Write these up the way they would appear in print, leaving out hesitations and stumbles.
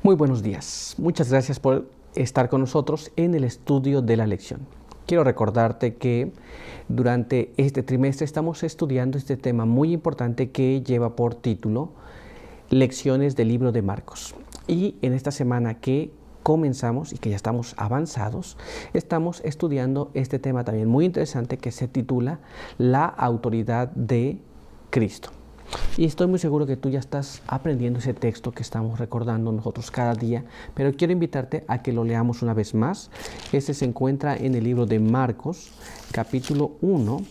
Muy buenos días. Muchas gracias por estar con nosotros en el estudio de la lección. Quiero recordarte que durante este trimestre estamos estudiando este tema muy importante que lleva por título Lecciones del libro de Marcos. Y en esta semana que comenzamos y que ya estamos avanzados, estamos estudiando este tema también muy interesante que se titula La autoridad de Cristo. Y estoy muy seguro que tú ya estás aprendiendo ese texto que estamos recordando nosotros cada día, pero quiero invitarte a que lo leamos una vez más. Este se encuentra en el libro de Marcos, capítulo 1,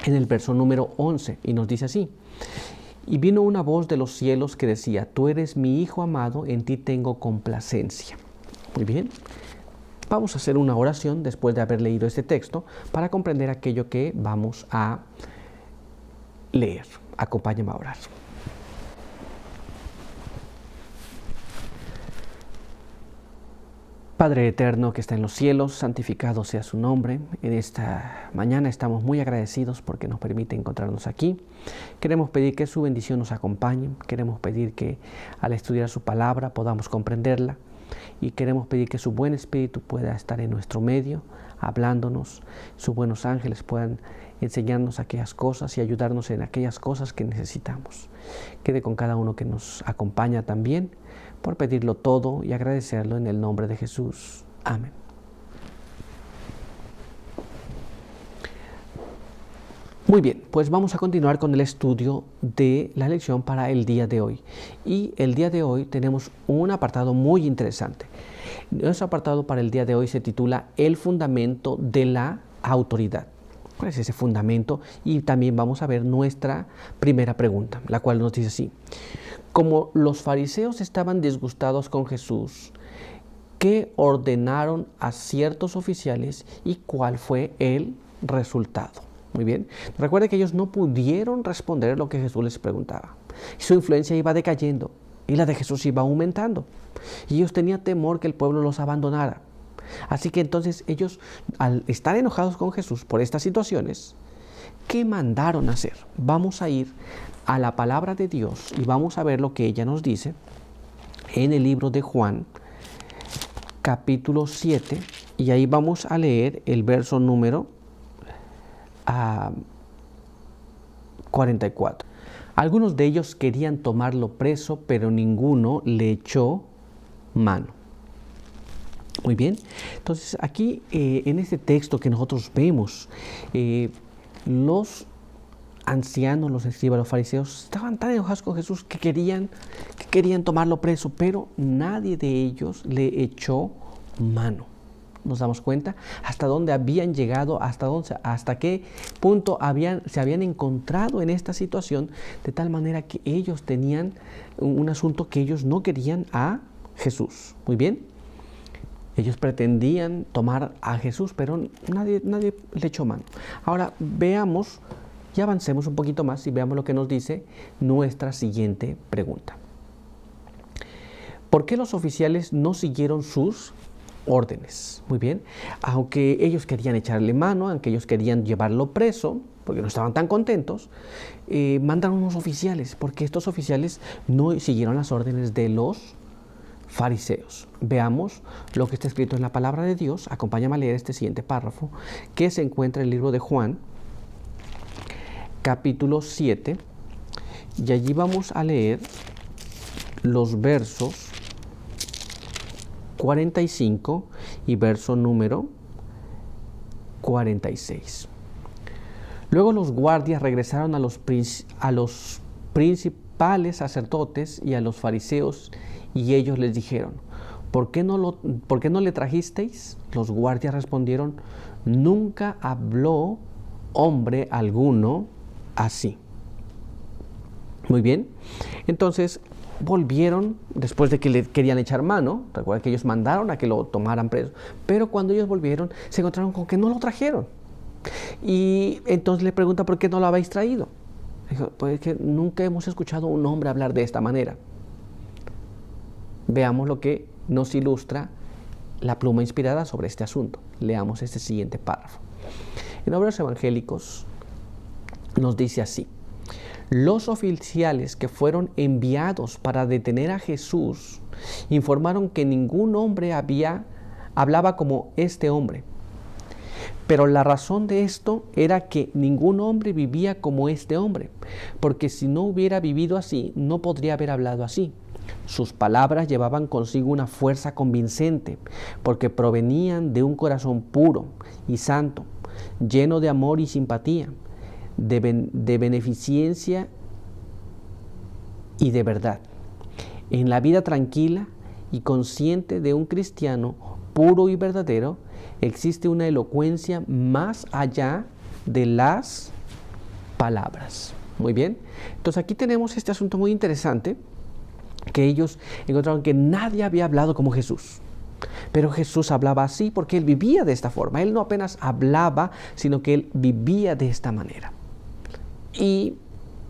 en el verso número 11, y nos dice así: Y vino una voz de los cielos que decía: Tú eres mi Hijo amado, en ti tengo complacencia. Muy bien. Vamos a hacer una oración después de haber leído este texto para comprender aquello que vamos a leer. Acompáñame a orar. Padre eterno que está en los cielos, santificado sea su nombre. En esta mañana estamos muy agradecidos porque nos permite encontrarnos aquí. Queremos pedir que su bendición nos acompañe. Queremos pedir que al estudiar su palabra podamos comprenderla. Y queremos pedir que su buen espíritu pueda estar en nuestro medio, hablándonos. Sus buenos ángeles puedan enseñarnos aquellas cosas y ayudarnos en aquellas cosas que necesitamos. Quede con cada uno que nos acompaña también, por pedirlo todo y agradecerlo en el nombre de Jesús. Amén. Muy bien, pues vamos a continuar con el estudio de la lección para el día de hoy. Y el día de hoy tenemos un apartado muy interesante. Nuestro apartado para el día de hoy se titula El fundamento de la autoridad. ¿Cuál es ese fundamento? Y también vamos a ver nuestra primera pregunta, la cual nos dice así: como los fariseos estaban disgustados con Jesús, ¿qué ordenaron a ciertos oficiales y cuál fue el resultado? Muy bien, recuerde que ellos no pudieron responder lo que Jesús les preguntaba. Su influencia iba decayendo y la de Jesús iba aumentando. Y ellos tenían temor que el pueblo los abandonara. Así que entonces ellos, al estar enojados con Jesús por estas situaciones, ¿qué mandaron hacer? Vamos a ir a la palabra de Dios y vamos a ver lo que ella nos dice en el libro de Juan, capítulo 7, y ahí vamos a leer el verso número 44. Algunos de ellos querían tomarlo preso, pero ninguno le echó mano. Muy bien, entonces aquí en este texto que nosotros vemos, los ancianos, los escribas, los fariseos estaban tan enojados con Jesús que querían tomarlo preso, pero nadie de ellos le echó mano. Nos damos cuenta hasta dónde habían llegado, hasta qué punto se habían encontrado en esta situación, de tal manera que ellos tenían un asunto que ellos no querían a Jesús. Muy bien. Ellos pretendían tomar a Jesús, pero nadie le echó mano. Ahora veamos y avancemos un poquito más y veamos lo que nos dice nuestra siguiente pregunta. ¿Por qué los oficiales no siguieron sus órdenes? Muy bien, aunque ellos querían echarle mano, aunque ellos querían llevarlo preso, porque no estaban tan contentos, mandaron unos oficiales, porque estos oficiales no siguieron las órdenes de los fariseos. Veamos lo que está escrito en la palabra de Dios. Acompáñame a leer este siguiente párrafo que se encuentra en el libro de Juan, capítulo 7, y allí vamos a leer los versos 45 y verso número 46. Luego los guardias regresaron a los principales sacerdotes y a los fariseos, y ellos les dijeron: ¿Por qué no le trajisteis? Los guardias respondieron: Nunca habló hombre alguno así. Muy bien, entonces volvieron después de que le querían echar mano. Recuerda que ellos mandaron a que lo tomaran preso, pero cuando ellos volvieron se encontraron con que no lo trajeron. Y entonces le pregunta: ¿por qué no lo habéis traído? Dijo: pues que nunca hemos escuchado a un hombre hablar de esta manera. Veamos lo que nos ilustra la pluma inspirada sobre este asunto. Leamos este siguiente párrafo. En Obras Evangélicos nos dice así: Los oficiales que fueron enviados para detener a Jesús informaron que ningún hombre hablaba como este hombre. Pero la razón de esto era que ningún hombre vivía como este hombre, porque si no hubiera vivido así, no podría haber hablado así. Sus palabras llevaban consigo una fuerza convincente, porque provenían de un corazón puro y santo, lleno de amor y simpatía, de beneficencia y de verdad. En la vida tranquila y consciente de un cristiano puro y verdadero, existe una elocuencia más allá de las palabras. Muy bien. Entonces aquí tenemos este asunto muy interesante, que ellos encontraron que nadie había hablado como Jesús. Pero Jesús hablaba así porque Él vivía de esta forma. Él no apenas hablaba, sino que Él vivía de esta manera. Y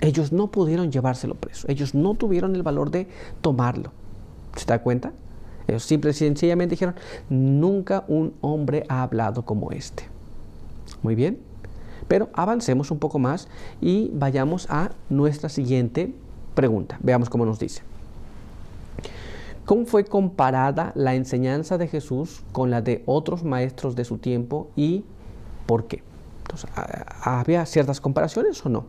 ellos no pudieron llevárselo preso. Ellos no tuvieron el valor de tomarlo. ¿Se da cuenta? Ellos simple y sencillamente dijeron, nunca un hombre ha hablado como este. Muy bien. Pero avancemos un poco más y vayamos a nuestra siguiente pregunta. Veamos cómo nos dice. ¿Cómo fue comparada la enseñanza de Jesús con la de otros maestros de su tiempo y por qué? Entonces, ¿había ciertas comparaciones o no?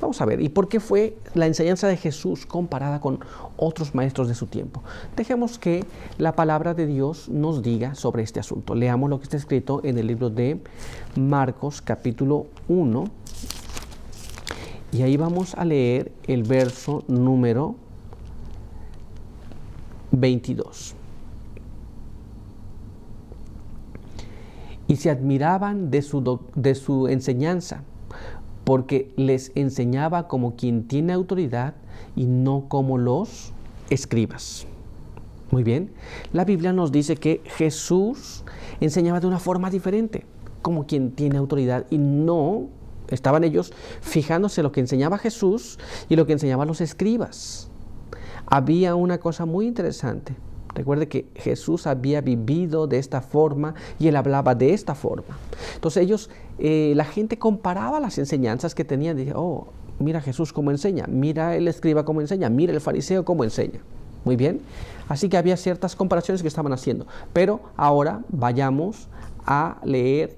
Vamos a ver, ¿y por qué fue la enseñanza de Jesús comparada con otros maestros de su tiempo? Dejemos que la palabra de Dios nos diga sobre este asunto. Leamos lo que está escrito en el libro de Marcos, capítulo 1, y ahí vamos a leer el verso número 22. Y se admiraban de su enseñanza, porque les enseñaba como quien tiene autoridad y no como los escribas. Muy bien, la Biblia nos dice que Jesús enseñaba de una forma diferente, como quien tiene autoridad, y no estaban ellos fijándose en lo que enseñaba Jesús y lo que enseñaban los escribas. Había una cosa muy interesante. Recuerde que Jesús había vivido de esta forma y Él hablaba de esta forma. Entonces ellos, la gente comparaba las enseñanzas que tenían. Dije, oh, mira Jesús cómo enseña, mira el escriba cómo enseña, mira el fariseo cómo enseña. Muy bien. Así que había ciertas comparaciones que estaban haciendo. Pero ahora vayamos a leer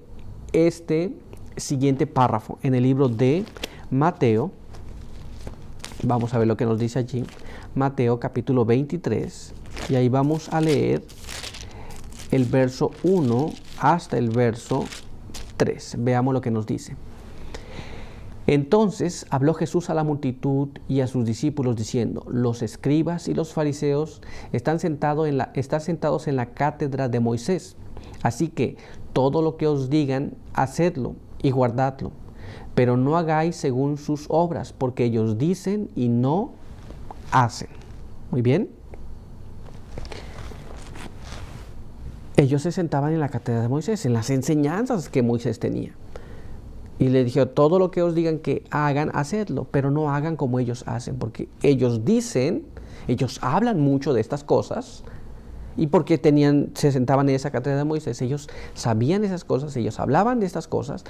este siguiente párrafo en el libro de Mateo. Vamos a ver lo que nos dice allí. Mateo capítulo 23. Y ahí vamos a leer el verso 1 hasta el verso 3. Veamos lo que nos dice. Entonces habló Jesús a la multitud y a sus discípulos diciendo, los escribas y los fariseos están sentados en la cátedra de Moisés. Así que todo lo que os digan, hacedlo y guardadlo. Pero no hagáis según sus obras, porque ellos dicen y no hacen. Muy bien. Ellos se sentaban en la cátedra de Moisés, en las enseñanzas que Moisés tenía. Y le dijo, todo lo que os digan que hagan, hacedlo, pero no hagan como ellos hacen, porque ellos dicen, ellos hablan mucho de estas cosas, y porque se sentaban en esa cátedra de Moisés, ellos sabían esas cosas, ellos hablaban de estas cosas,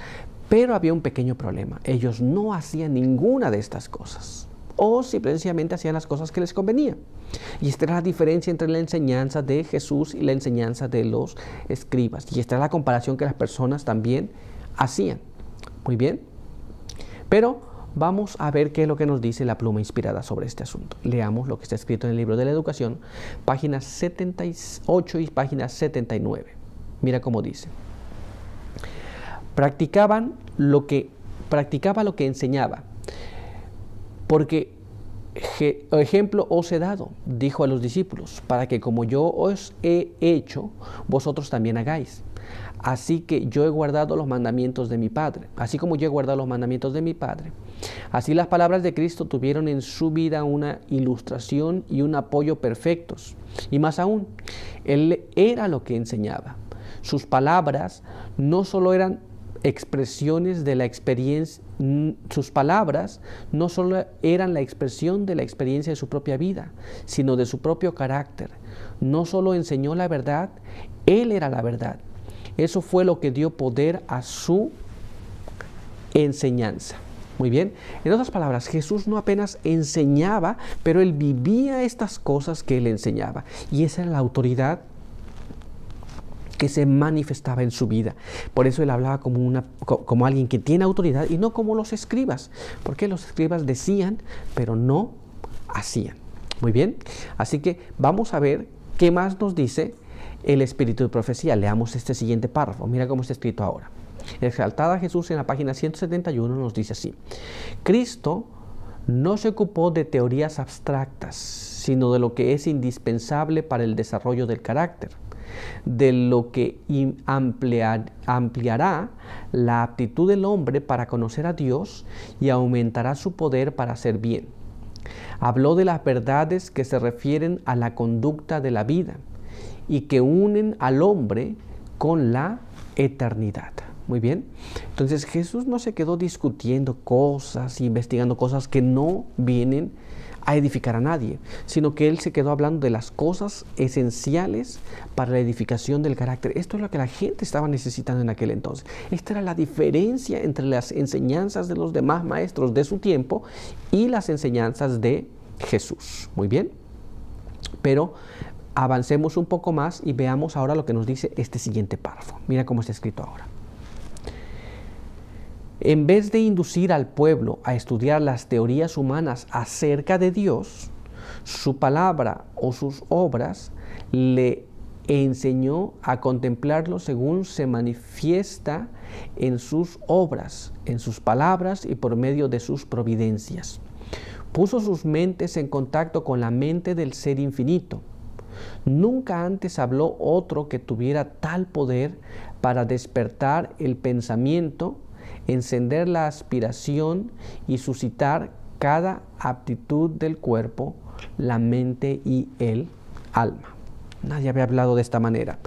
pero había un pequeño problema, ellos no hacían ninguna de estas cosas. O simplemente hacían las cosas que les convenía. Y esta era la diferencia entre la enseñanza de Jesús y la enseñanza de los escribas. Y esta es la comparación que las personas también hacían. Muy bien. Pero vamos a ver qué es lo que nos dice la pluma inspirada sobre este asunto. Leamos lo que está escrito en el libro de la educación, páginas 78 y página 79. Mira cómo dice. Practicaba lo que enseñaba. Porque ejemplo os he dado, dijo a los discípulos, para que como yo os he hecho, vosotros también hagáis. Así que yo he guardado los mandamientos de mi Padre, así como yo he guardado los mandamientos de mi Padre. Así las palabras de Cristo tuvieron en su vida una ilustración y un apoyo perfectos. Y más aún, Él era lo que enseñaba. Sus palabras no solo eran expresiones de la experiencia, sus palabras no solo eran la expresión de la experiencia de su propia vida, sino de su propio carácter. No solo enseñó la verdad, Él era la verdad. Eso fue lo que dio poder a su enseñanza. Muy bien. En otras palabras, Jesús no apenas enseñaba, pero él vivía estas cosas que él enseñaba. Y esa era la autoridad que se manifestaba en su vida. Por eso él hablaba como alguien que tiene autoridad y no como los escribas. Porque los escribas decían, pero no hacían. Muy bien. Así que vamos a ver qué más nos dice el espíritu de profecía. Leamos este siguiente párrafo. Mira cómo está escrito ahora. Exaltada Jesús en la página 171 nos dice así: Cristo no se ocupó de teorías abstractas, sino de lo que es indispensable para el desarrollo del carácter, de lo que ampliará la aptitud del hombre para conocer a Dios y aumentará su poder para hacer bien. Habló de las verdades que se refieren a la conducta de la vida y que unen al hombre con la eternidad. Muy bien. Entonces Jesús no se quedó discutiendo cosas, investigando cosas que no vienen a edificar a nadie, sino que él se quedó hablando de las cosas esenciales para la edificación del carácter. Esto es lo que la gente estaba necesitando en aquel entonces. Esta era la diferencia entre las enseñanzas de los demás maestros de su tiempo y las enseñanzas de Jesús. Muy bien. Pero avancemos un poco más y veamos ahora lo que nos dice este siguiente párrafo. Mira cómo está escrito ahora. En vez de inducir al pueblo a estudiar las teorías humanas acerca de Dios, su palabra o sus obras le enseñó a contemplarlo según se manifiesta en sus obras, en sus palabras y por medio de sus providencias. Puso sus mentes en contacto con la mente del Ser Infinito. Nunca antes habló otro que tuviera tal poder para despertar el pensamiento, encender la aspiración y suscitar cada aptitud del cuerpo, la mente y el alma. Nadie había hablado de esta manera.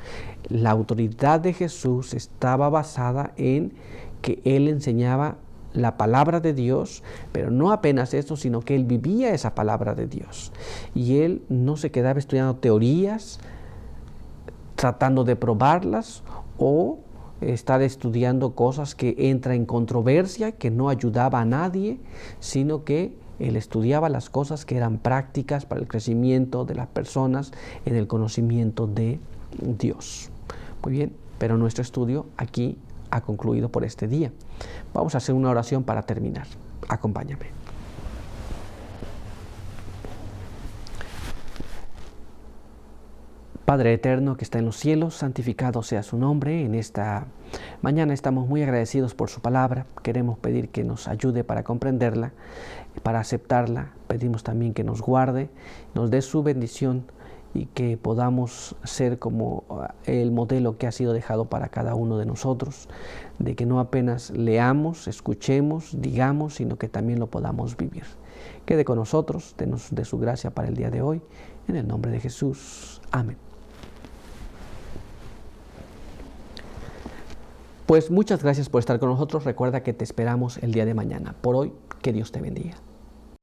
La autoridad de Jesús estaba basada en que Él enseñaba la palabra de Dios, pero no apenas eso, sino que Él vivía esa palabra de Dios. Y Él no se quedaba estudiando teorías, tratando de probarlas o estar estudiando cosas que entran en controversia, que no ayudaba a nadie, sino que él estudiaba las cosas que eran prácticas para el crecimiento de las personas en el conocimiento de Dios. Muy bien, pero nuestro estudio aquí ha concluido por este día. Vamos a hacer una oración para terminar. Acompáñame. Padre eterno que está en los cielos, santificado sea su nombre. En esta mañana estamos muy agradecidos por su palabra. Queremos pedir que nos ayude para comprenderla, para aceptarla. Pedimos también que nos guarde, nos dé su bendición y que podamos ser como el modelo que ha sido dejado para cada uno de nosotros, de que no apenas leamos, escuchemos, digamos, sino que también lo podamos vivir. Quede con nosotros, denos de su gracia para el día de hoy, en el nombre de Jesús. Amén. Pues muchas gracias por estar con nosotros. Recuerda que te esperamos el día de mañana. Por hoy, que Dios te bendiga.